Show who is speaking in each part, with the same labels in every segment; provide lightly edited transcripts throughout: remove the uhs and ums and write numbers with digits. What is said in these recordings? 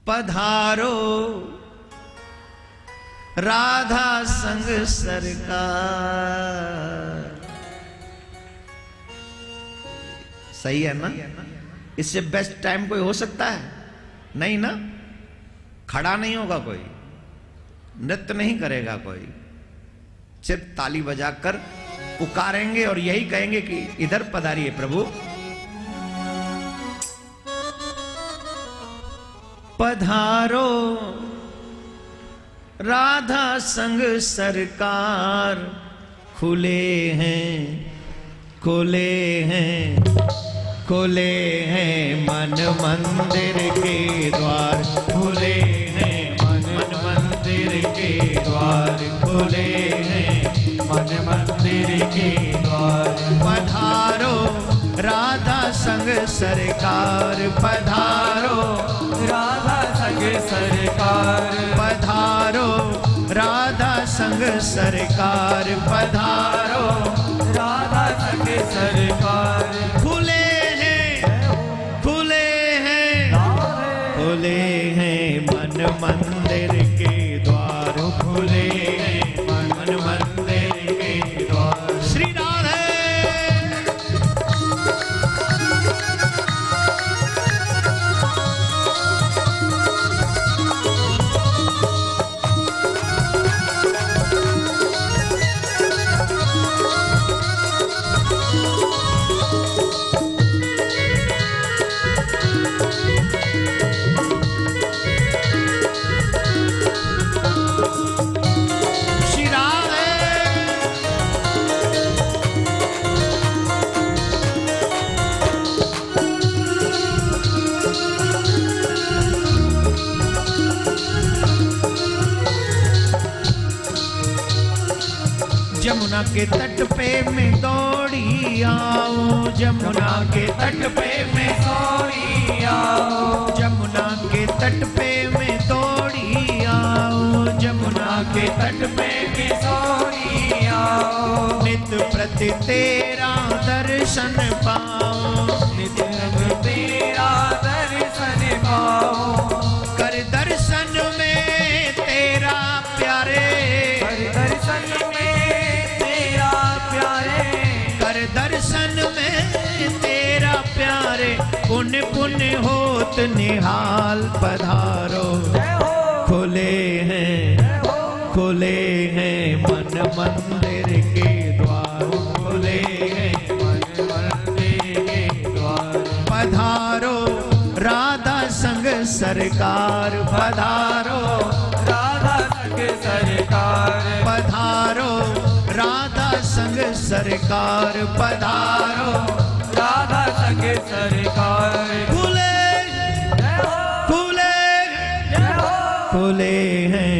Speaker 1: पधारो राधा संग सरकार। सही है ना? इससे बेस्ट टाइम कोई हो सकता है? नहीं ना? खड़ा नहीं होगा कोई, नृत्य नहीं करेगा कोई, सिर्फ ताली बजाकर पुकारेंगे और यही कहेंगे कि इधर पधारिए प्रभु। पधारो राधा संग सरकार, खुले हैं खोले हैं खोले हैं मन मंदिर के द्वार, खुले हैं मन मंदिर के द्वार, खुले हैं मन मंदिर के द्वार। पधारो राधा संग सरकार, पधारो
Speaker 2: राधा संग सरकार,
Speaker 1: पधारो राधा संग सरकार, पधारो
Speaker 2: राधा संग सरकार।
Speaker 1: खुले हैं खुले हैं खुले हैं मन मंदिर के द्वार, खुले हैं मन मंदिर के द्वार। श्री राधे। जमुना के तट पे मैं दौड़ी आओ, जमुना के तट पे मैं दौड़ी आओ, जमुना के तट पे मैं दौड़ी आओ, जमुना के तट पे मैं दौड़ी आओ। नित प्रति तेरा दर्शन पाओ,
Speaker 2: नित प्रति तेरा दर्शन पाओ,
Speaker 1: कर दर्शन में तेरा प्यारे,
Speaker 2: कर दर्शन में तेरा प्यारे,
Speaker 1: कर दर्शन में तेरा प्यारे। पुण्य पुण्य होत निहाल, पधारो खुले हैं मन मंदिर के द्वार, खुले हैं मन मंदिर के द्वार। पधारो राधा संग सरकार, पधारो
Speaker 2: राधा संग सरकार,
Speaker 1: पधारो राधा संग सरकार, पधारो
Speaker 2: राधा संग सरकार।
Speaker 1: खुले खुले खुले हैं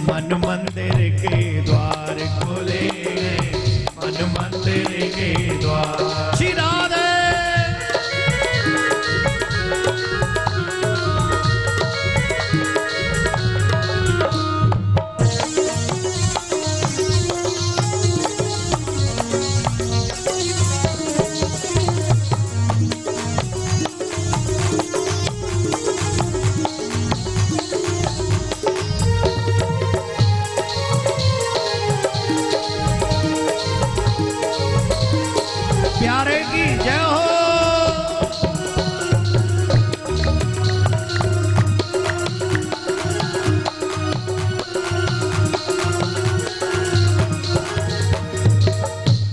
Speaker 1: मन मंदिर के द्वार, खुले हैं मन मंदिर के द्वार। श्री राधे। प्यारे की जय हो।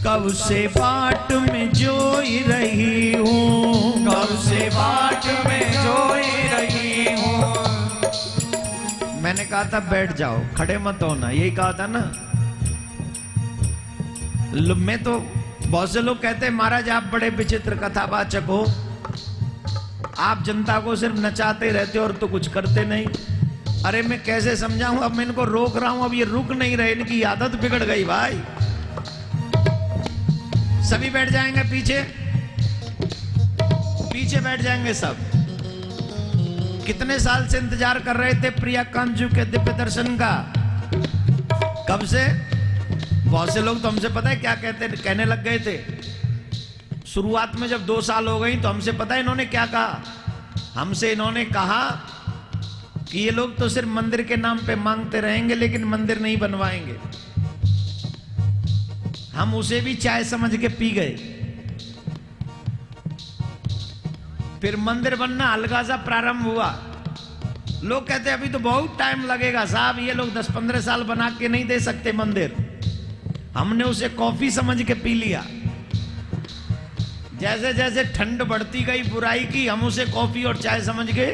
Speaker 1: कब से बाट में जोई रही हूँ,
Speaker 2: कब से बाट में जोई रही हूँ।
Speaker 1: मैंने कहा था बैठ जाओ, खड़े मत होना, यही कहा था ना। मैं तो बहुत से लोग कहते हैं महाराज आप बड़े विचित्र कथावाचक हो, आप जनता को सिर्फ नचाते रहते हो और तो कुछ करते नहीं। अरे मैं कैसे समझाऊं, अब मैं इनको रोक रहा हूं, अब ये रुक नहीं रहे, इनकी आदत बिगड़ गई भाई। सभी बैठ जाएंगे पीछे, पीछे बैठ जाएंगे सब। कितने साल से इंतजार कर रहे थे प्रिया कांजू के दिव्य दर्शन का, कब से? बहुत से लोग तो हमसे पता है क्या कहने लग गए थे शुरुआत में, जब 2 साल हो गई तो हमसे पता है इन्होंने क्या कहा। हमसे इन्होंने कहा कि ये लोग तो सिर्फ मंदिर के नाम पे मांगते रहेंगे लेकिन मंदिर नहीं बनवाएंगे। हम उसे भी चाय समझ के पी गए। फिर मंदिर बनना हल्का सा प्रारंभ हुआ। लोग कहते अभी तो बहुत टाइम लगेगा साहब, ये लोग 10-15 साल बना के नहीं दे सकते मंदिर। हमने उसे कॉफी समझ के पी लिया। जैसे जैसे ठंड बढ़ती गई बुराई की, हम उसे कॉफी और चाय समझ के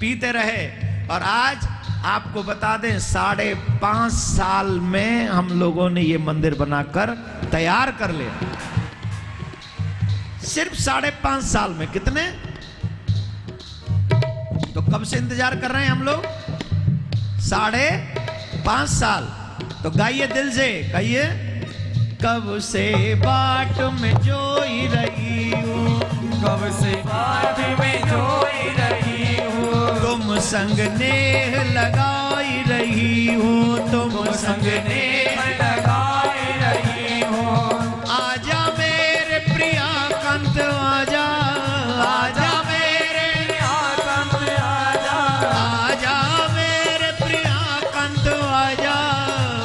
Speaker 1: पीते रहे। और आज आपको बता दें 5.5 साल में हम लोगों ने ये मंदिर बनाकर तैयार कर लिया। सिर्फ 5.5 साल में। कितने? तो कब से इंतजार कर रहे हैं हम लोग? 5.5 साल। तो गाइए दिल से, गाइए। कब से बाट में जोई रही हूँ,
Speaker 2: कब से बाट में जोई रही हूँ,
Speaker 1: तुम संग नेह लगाई रही हूँ, तुम संग नेह
Speaker 2: लगाई रही हूँ।
Speaker 1: आजा मेरे प्रिया कंत आजा, आजा मेरे
Speaker 2: आकंत आजा,
Speaker 1: आजा मेरे प्रिया कंत आजा,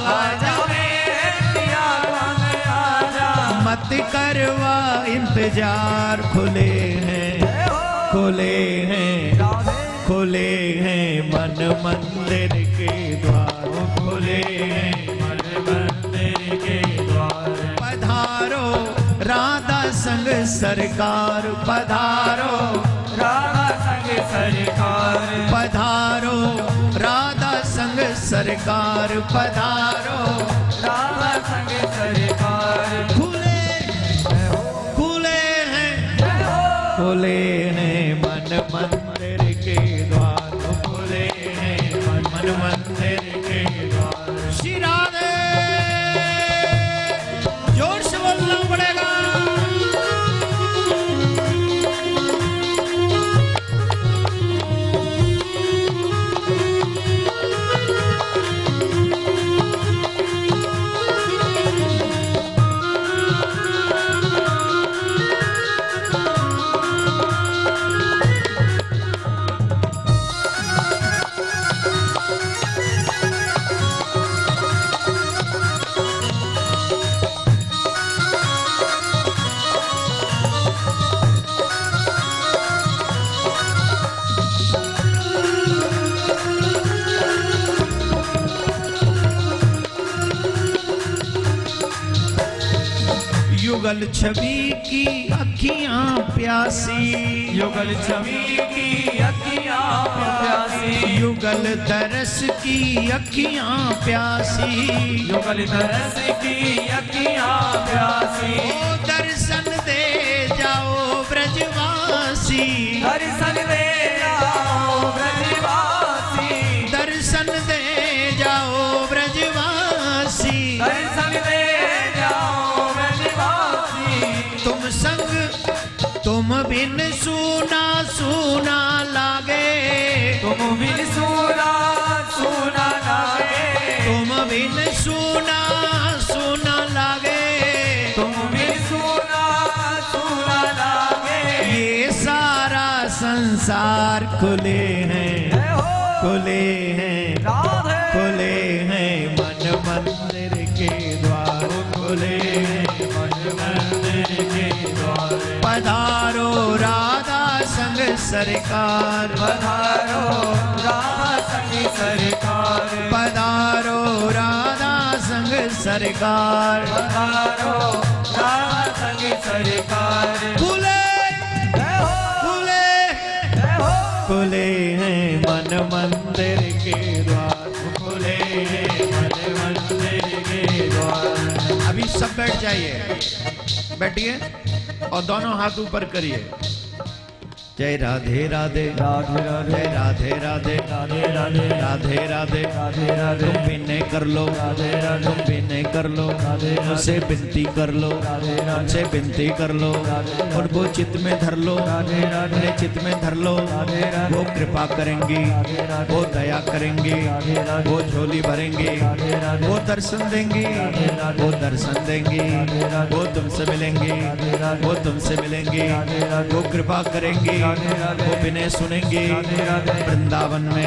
Speaker 2: आजा मेरे प्रिया कंत आजा।
Speaker 1: मत करवा इंतजार, खुले हैं, खुले हैं, खुले हैं मन मंदिर के द्वार, खुले हैं
Speaker 2: मन मंदिर के द्वार।
Speaker 1: पधारो राधा संग सरकार, पधारो
Speaker 2: राधा संग सरकार,
Speaker 1: पधारो राधा संग सरकार, पधारो
Speaker 2: राधा संग सरकार।
Speaker 1: खुले खुले हैं, खुले हैं मन मंदिर के द्वार, खुले हैं मन मंदिर के द्वार। श्री राधे, जोर से बोलना पड़ेगा। युगल छवि की अखियां प्यासी,
Speaker 2: युगल छवि की अखियां प्यासी,
Speaker 1: युगल तरस की अखियां प्यासी,
Speaker 2: युगल तरस की अखियां प्यासी।
Speaker 1: ओ दर्शन दे जाओ ब्रजवासी,
Speaker 2: दर्शन दे जाओ ब्रजवासी,
Speaker 1: दर्शन दे जाओ ब्रजवासी,
Speaker 2: दर्शन दे जाओ ब्रजवासी।
Speaker 1: तुम संग तुम बिन सूना सूना लागे,
Speaker 2: तुम बिन सूना सूना लागे,
Speaker 1: तुम बिन सूना सूना लागे,
Speaker 2: तुम बिन सूना सूना लागे।
Speaker 1: ये सारा संसार खुले हैं,
Speaker 2: जय हो
Speaker 1: खुले हैं,
Speaker 2: राधे,
Speaker 1: खुले हैं मन मंदिर के द्वार, खुले हैं
Speaker 2: मन मंदिर के द्वार।
Speaker 1: पधारो राधा संग सरकार,
Speaker 2: पधारो राधा संग सरकार,
Speaker 1: पधारो राधा संग सरकार।
Speaker 2: पधारो राधा संग सरकार।
Speaker 1: खुले
Speaker 2: जय हो
Speaker 1: खुले
Speaker 2: जय हो
Speaker 1: खुले हैं मन मंदिर के द्वार, खुले हैं मन मंदिर के द्वार। अभी सब बैठ जाइए, बैठिए और दोनों हाथ ऊपर करिए। जय राधे राधे,
Speaker 2: राधे राधे,
Speaker 1: जय राधे राधे,
Speaker 2: राधे राधे,
Speaker 1: राधे राधे,
Speaker 2: राधे राधे,
Speaker 1: तुम विनय कर लो,
Speaker 2: राधे राधे,
Speaker 1: तुम विनय कर लो,
Speaker 2: राधे राधे,
Speaker 1: मुझसे विनती कर लो,
Speaker 2: राधे राधे,
Speaker 1: मुझसे विनती कर लो,
Speaker 2: राधे राधे,
Speaker 1: उनको चित्त में धर लो,
Speaker 2: राधे राधे,
Speaker 1: उन्हें चित्त में धर लो।
Speaker 2: राधे राधे,
Speaker 1: वो कृपा करेंगी,
Speaker 2: राधे राधे,
Speaker 1: वो दया करेंगी,
Speaker 2: राधे राधे,
Speaker 1: वो झोली भरेंगी,
Speaker 2: राधे राधे,
Speaker 1: वो दर्शन देंगी,
Speaker 2: राधे राधे,
Speaker 1: वो दर्शन देंगी,
Speaker 2: राधे राधे,
Speaker 1: वो तुमसे मिलेंगी,
Speaker 2: राधे राधे,
Speaker 1: वो तुमसे मिलेंगी,
Speaker 2: राधे राधे,
Speaker 1: वो कृपा करेंगी,
Speaker 2: राधे राधे,
Speaker 1: वो विनय सुनेंगी।
Speaker 2: राधे राधे,
Speaker 1: वृंदावन में